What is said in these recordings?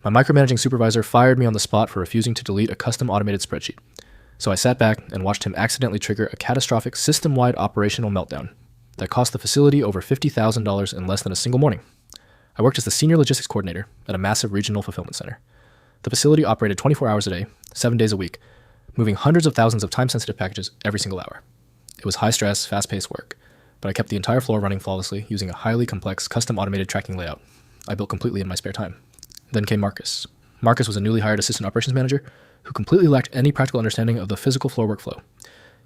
My micromanaging supervisor fired me on the spot for refusing to delete a custom automated spreadsheet. So I sat back and watched him accidentally trigger a catastrophic system-wide operational meltdown that cost the facility over $50,000 in less than a single morning. I worked as the senior logistics coordinator at a massive regional fulfillment center. The facility operated 24 hours a day, 7 days a week, moving hundreds of thousands of time-sensitive packages every single hour. It was high-stress, fast-paced work, but I kept the entire floor running flawlessly using a highly complex, custom automated tracking layout I built completely in my spare time. Then came Marcus. Marcus was a newly hired assistant operations manager who completely lacked any practical understanding of the physical floor workflow.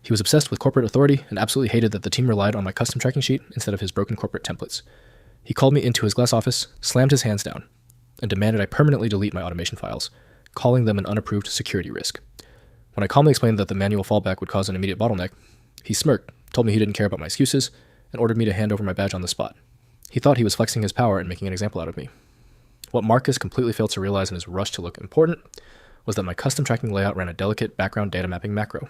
He was obsessed with corporate authority and absolutely hated that the team relied on my custom tracking sheet instead of his broken corporate templates. He called me into his glass office, slammed his hands down, and demanded I permanently delete my automation files, calling them an unapproved security risk. When I calmly explained that the manual fallback would cause an immediate bottleneck, he smirked, told me he didn't care about my excuses, and ordered me to hand over my badge on the spot. He thought he was flexing his power and making an example out of me. What Marcus completely failed to realize in his rush to look important was that my custom tracking layout ran a delicate background data mapping macro.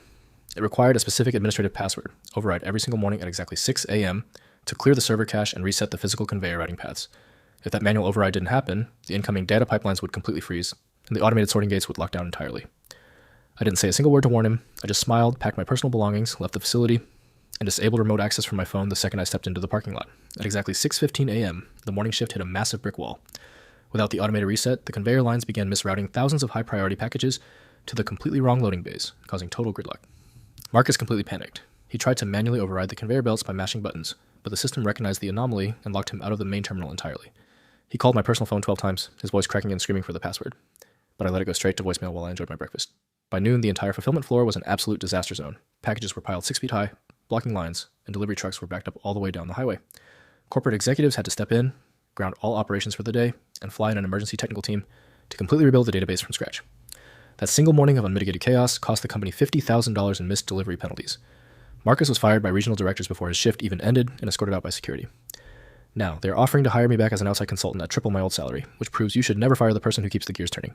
It required a specific administrative password, override every single morning at exactly 6 a.m. to clear the server cache and reset the physical conveyor routing paths. If that manual override didn't happen, the incoming data pipelines would completely freeze, and the automated sorting gates would lock down entirely. I didn't say a single word to warn him. I just smiled, packed my personal belongings, left the facility, and disabled remote access from my phone the second I stepped into the parking lot. At exactly 6:15 a.m., the morning shift hit a massive brick wall. Without the automated reset, the conveyor lines began misrouting thousands of high-priority packages to the completely wrong loading bays, causing total gridlock. Marcus completely panicked. He tried to manually override the conveyor belts by mashing buttons, but the system recognized the anomaly and locked him out of the main terminal entirely. He called my personal phone 12 times, his voice cracking and screaming for the password, but I let it go straight to voicemail while I enjoyed my breakfast. By noon, the entire fulfillment floor was an absolute disaster zone. Packages were piled 6 feet high, blocking lines, and delivery trucks were backed up all the way down the highway. Corporate executives had to step in, ground all operations for the day, and fly in an emergency technical team to completely rebuild the database from scratch. That single morning of unmitigated chaos cost the company $50,000 in missed delivery penalties. Marcus was fired by regional directors before his shift even ended and escorted out by security. Now, they're offering to hire me back as an outside consultant at triple my old salary, which proves you should never fire the person who keeps the gears turning.